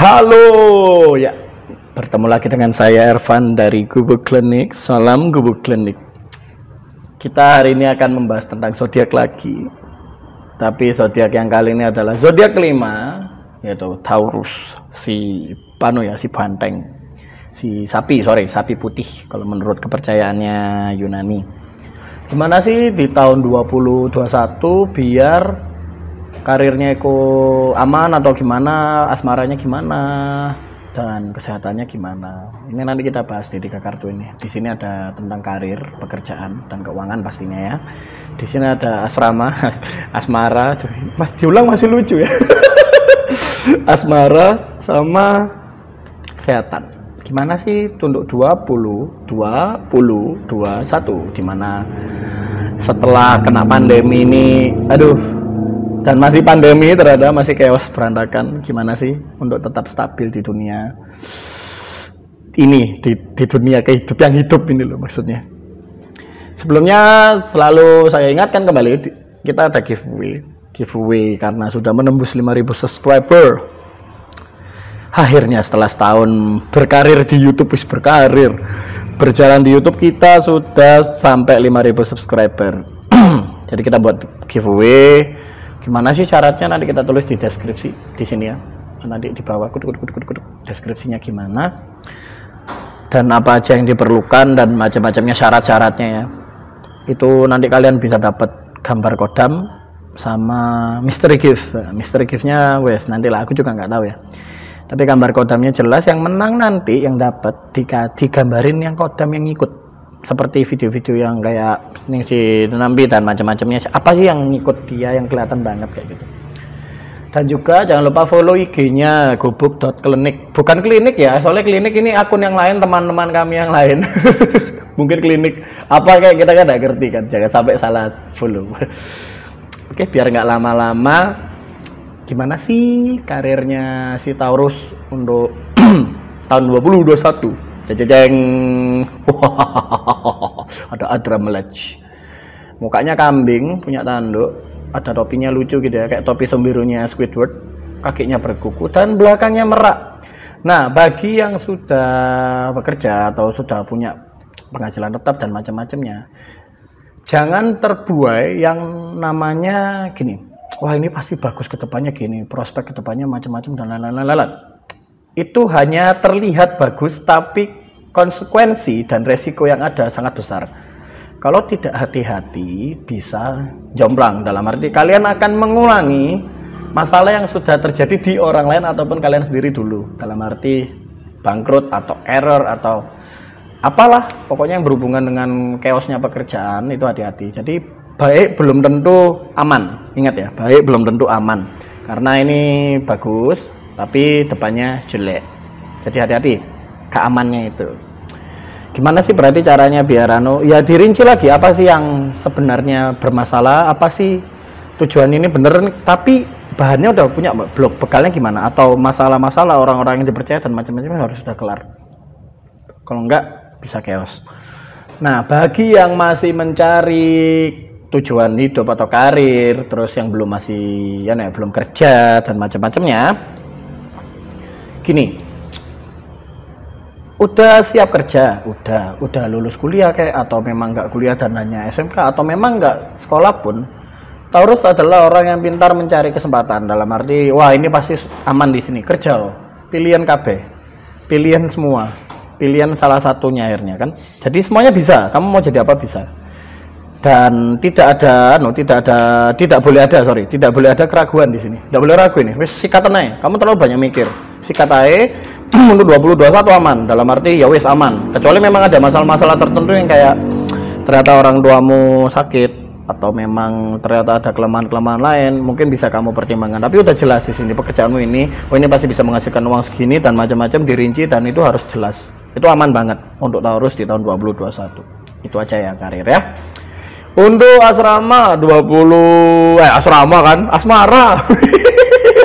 Halo, ya bertemu lagi dengan saya Ervan dari Gubuk Klinik. Salam Gubuk Klinik. Kita hari ini akan membahas tentang zodiak lagi. Tapi zodiak yang kali ini adalah zodiak kelima, yaitu Taurus, si banteng, sapi putih kalau menurut kepercayaannya Yunani. Gimana sih di tahun 2021 biar karirnya itu aman atau gimana, asmaranya gimana, dan kesehatannya gimana? Ini nanti kita bahas di 3 kartu ini. Di sini ada tentang karir, pekerjaan, dan keuangan pastinya ya. Di sini ada asrama, asmara, mas diulang masih lucu ya. Asmara sama kesehatan. Gimana sih untuk 2021 dimana setelah kena pandemi ini, dan masih pandemi ternyata masih chaos berantakan. Gimana sih untuk tetap stabil di dunia ini, di dunia yang hidup ini loh maksudnya. Sebelumnya selalu saya ingatkan kembali, kita ada giveaway karena sudah menembus 5.000 subscriber. Akhirnya setelah setahun berkarir di YouTube, berjalan di YouTube, kita sudah sampai 5.000 subscriber. Jadi kita buat giveaway. Gimana sih syaratnya, nanti kita tulis di deskripsi di sini ya, nanti di bawah deskripsinya gimana dan apa aja yang diperlukan dan macam-macamnya syarat-syaratnya ya. Itu nanti kalian bisa dapat gambar kodam sama mystery giftnya wes nantilah, aku juga nggak tahu ya, tapi gambar kodamnya jelas. Yang menang nanti yang dapat digambarin yang kodam yang ikut, seperti video-video yang kayak nih si Nambi dan macam-macamnya. Apa sih yang ngikut dia yang kelihatan banget kayak gitu. Dan juga jangan lupa follow IG-nya gubuk.klinik. Bukan klinik ya, soalnya klinik ini akun yang lain, teman-teman kami yang lain. Mungkin klinik apa kayak kita kan nggak ngerti kan, jangan sampai salah follow. Oke, biar nggak lama-lama, gimana sih karirnya si Taurus untuk tahun 2021? Jajang. Ada Adra Melaj. Mukanya kambing, punya tanduk, ada topinya lucu gitu ya, kayak topi sombirunya Squidward, kakinya berkuku dan belakangnya merak. Nah, bagi yang sudah bekerja atau sudah punya penghasilan tetap dan macam-macamnya, jangan terbuai yang namanya gini, wah ini pasti bagus ke depannya gini, prospek ke depannya macam-macam dan lain-lain. Itu hanya terlihat bagus, tapi konsekuensi dan resiko yang ada sangat besar. Kalau tidak hati-hati bisa jomplang, dalam arti kalian akan mengulangi masalah yang sudah terjadi di orang lain ataupun kalian sendiri dulu, dalam arti bangkrut atau error atau apalah pokoknya yang berhubungan dengan chaosnya pekerjaan. Itu hati-hati. Jadi baik belum tentu aman, ingat ya, baik belum tentu aman, karena ini bagus tapi depannya jelek. Jadi hati-hati keamannya itu. Gimana sih berarti caranya biar ya dirinci lagi, apa sih yang sebenarnya bermasalah, apa sih tujuan ini bener, tapi bahannya udah punya blok, bekalnya gimana, atau masalah-masalah orang-orang yang dipercaya dan macam-macam harus sudah kelar. Kalau enggak bisa chaos. Nah, bagi yang masih mencari tujuan hidup atau karir, terus yang belum belum kerja dan macam-macamnya, gini, udah siap kerja, udah lulus kuliah kayak, atau memang nggak kuliah dan hanya SMK, atau memang nggak sekolah pun, Taurus adalah orang yang pintar mencari kesempatan, dalam arti wah ini pasti aman di sini kerja loh, pilihan KB, pilihan semua, pilihan salah satunya akhirnya kan. Jadi semuanya bisa, kamu mau jadi apa bisa, dan tidak boleh ada keraguan di sini, tidak boleh ragu ini. Wis sikatan aja, kamu terlalu banyak mikir, sikat aja. Untuk 2021 aman, dalam arti ya wis aman, kecuali memang ada masalah-masalah tertentu yang kayak ternyata orang tuamu sakit atau memang ternyata ada kelemahan-kelemahan lain, mungkin bisa kamu pertimbangkan. Tapi udah jelas di sini pekerjaanmu ini, ini pasti bisa menghasilkan uang segini dan macam-macam, dirinci dan itu harus jelas. Itu aman banget untuk Taurus di tahun 2021. Itu aja ya karir ya. Untuk asrama asmara.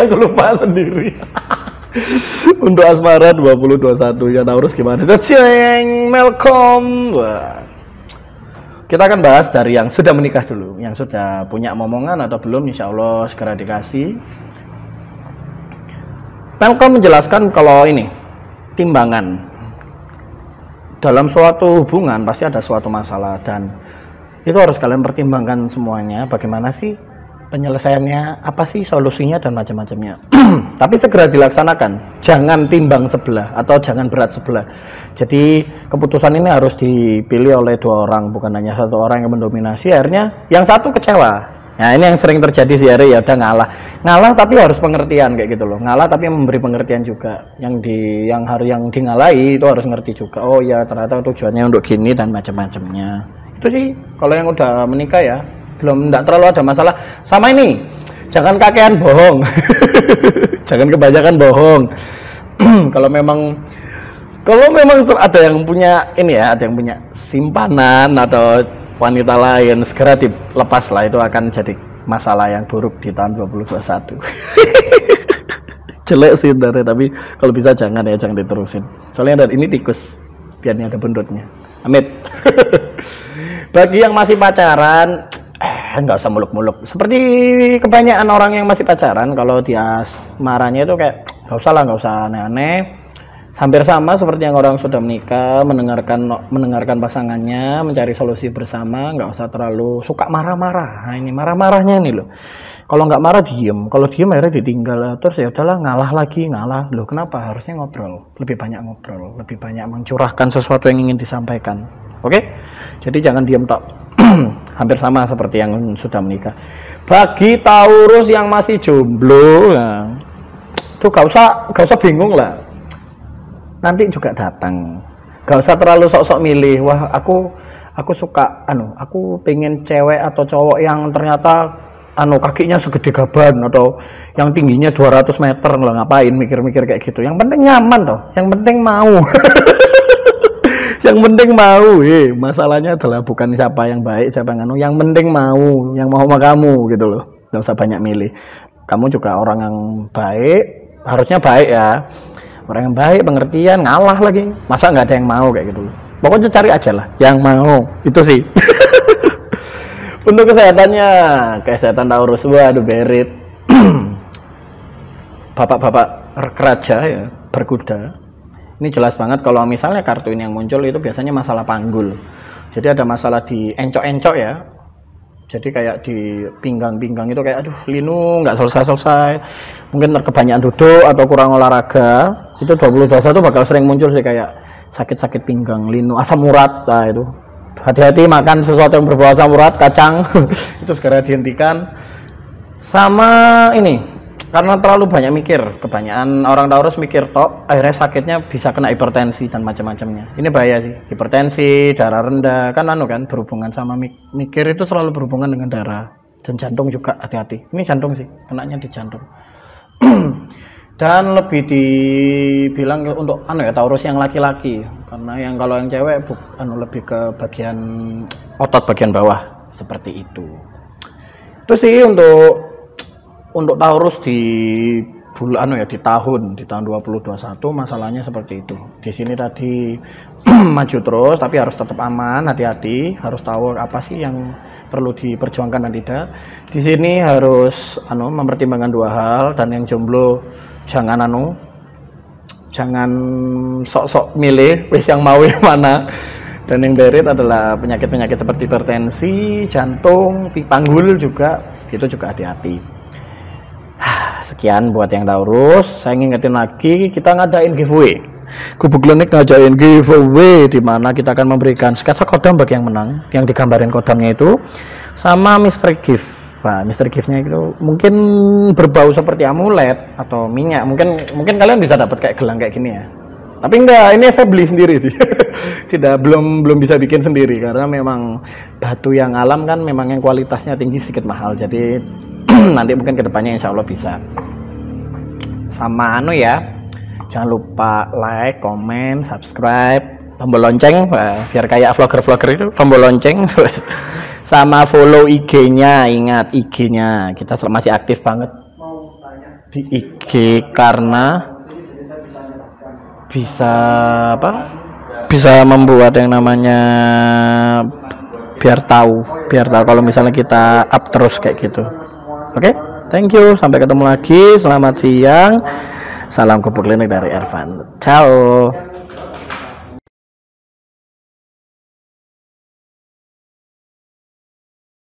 Aku lupa sendiri. Untuk asmara 2021 ya Taurus gimana? Ceng, welcome. Wah. Kita akan bahas dari yang sudah menikah dulu, yang sudah punya momongan atau belum, insya Allah segera dikasih. Telkom menjelaskan kalau ini timbangan dalam suatu hubungan pasti ada suatu masalah, dan itu harus kalian pertimbangkan semuanya, bagaimana sih penyelesaiannya, apa sih solusinya dan macam-macamnya. Tapi segera dilaksanakan, jangan timbang sebelah atau jangan berat sebelah. Jadi keputusan ini harus dipilih oleh dua orang, bukan hanya satu orang yang mendominasi, akhirnya yang satu kecewa. Nah ini yang sering terjadi sih, ya udah ngalah tapi harus pengertian kayak gitu loh, ngalah tapi memberi pengertian juga, yang dingalahi itu harus ngerti juga, oh ya ternyata tujuannya untuk gini dan macam-macamnya. Itu sih kalau yang udah menikah ya, belum, enggak terlalu ada masalah sama ini. Jangan kakean bohong. Jangan kebanyakan bohong. Kalau memang ada yang punya ini ya, ada yang punya simpanan atau wanita lain, segera dilepas lah, itu akan jadi masalah yang buruk di tahun 2021. Jelek sih sebenarnya, tapi kalau bisa jangan diterusin. Soalnya dari ini tikus, biar ada bendutnya. Amit. Bagi yang masih pacaran, nggak usah muluk-muluk. Seperti kebanyakan orang yang masih pacaran, kalau dia marahnya itu kayak nggak usah aneh-aneh. Hampir sama seperti yang orang sudah menikah, mendengarkan pasangannya, mencari solusi bersama, nggak usah terlalu suka marah-marah. Nah ini marah-marahnya ini loh. Kalau nggak marah diem, kalau diem akhirnya ditinggal, terus ya udahlah ngalah lagi. Loh kenapa? Harusnya ngobrol, lebih banyak ngobrol, lebih banyak mencurahkan sesuatu yang ingin disampaikan. Oke? Jadi jangan diem tok. Hampir sama seperti yang sudah menikah. Bagi Taurus yang masih jomblo, nah, tuh gak usah bingung lah. Nanti juga datang. Gak usah terlalu sok-sok milih. Wah, aku suka aku pengen cewek atau cowok yang ternyata kakinya segede gaban atau yang tingginya 200 meter. Lah ngapain mikir-mikir kayak gitu. Yang penting nyaman toh. Yang penting mau. Yang penting mau. Masalahnya adalah bukan siapa yang baik, siapa yang yang penting mau, yang mau sama kamu gitu loh. Gak usah banyak milih. Kamu juga orang yang baik, harusnya baik ya. Orang yang baik, pengertian, ngalah lagi. Masa nggak ada yang mau kayak gitu. Pokoknya cari aja lah yang mau. Itu sih. Untuk kesehatan Taurus, waduh berit. Bapak-bapak keraja ya, berkuda. Ini jelas banget kalau misalnya kartu ini yang muncul itu biasanya masalah panggul. Jadi ada masalah di encok-encok ya. Jadi kayak di pinggang-pinggang itu kayak aduh linu nggak selesai, mungkin kebanyakan duduk atau kurang olahraga. Itu 2021 bakal sering muncul sih, kayak sakit-sakit pinggang, linu, asam urat. Nah itu hati-hati makan sesuatu yang berbau asam urat, kacang. Itu segera dihentikan. Sama ini, karena terlalu banyak mikir, kebanyakan orang Taurus mikir tok, akhirnya sakitnya bisa kena hipertensi dan macam-macamnya. Ini bahaya sih, hipertensi, darah rendah, kan kan berhubungan sama mikir itu selalu berhubungan dengan darah. Dan jantung juga, hati-hati. Ini jantung sih, kenanya di jantung. Dan lebih dibilang untuk Taurus yang laki-laki, karena yang kalau yang cewek lebih ke bagian otot bagian bawah seperti itu. Itu sih untuk Taurus di bulan di tahun 2021 masalahnya seperti itu. Di sini tadi maju terus tapi harus tetap aman, hati-hati, harus tahu apa sih yang perlu diperjuangkan dan tidak. Di sini harus mempertimbangkan dua hal, dan yang jomblo jangan sok-sok milih wis yang mau yang mana. Dan yang berit adalah penyakit-penyakit seperti hipertensi, jantung, panggul juga, itu juga hati-hati. Sekian buat yang Taurus. Saya ngingetin lagi, kita ngadain giveaway. Gubuk Klinik ngadain giveaway di mana kita akan memberikan sketsa kodam bagi yang menang, yang digambarin kodamnya itu, sama mystery gift. Nah, mystery giftnya itu mungkin berbau seperti amulet atau minyak. Mungkin kalian bisa dapat kayak gelang kayak gini ya. Tapi enggak, ini saya beli sendiri sih. belum bisa bikin sendiri karena memang batu yang alam kan memang yang kualitasnya tinggi, sedikit mahal. Jadi nanti mungkin kedepannya insya Allah bisa. Sama ya, jangan lupa like, komen, subscribe, tombol lonceng, biar kayak vlogger itu, tombol lonceng. Sama follow IG-nya, ingat IG-nya kita masih aktif banget di IG karena bisa membuat yang namanya biar tahu kalau misalnya kita up terus kayak gitu. Oke, thank you, sampai ketemu lagi, selamat siang, Salam kupu klinik dari Ervan. Ciao.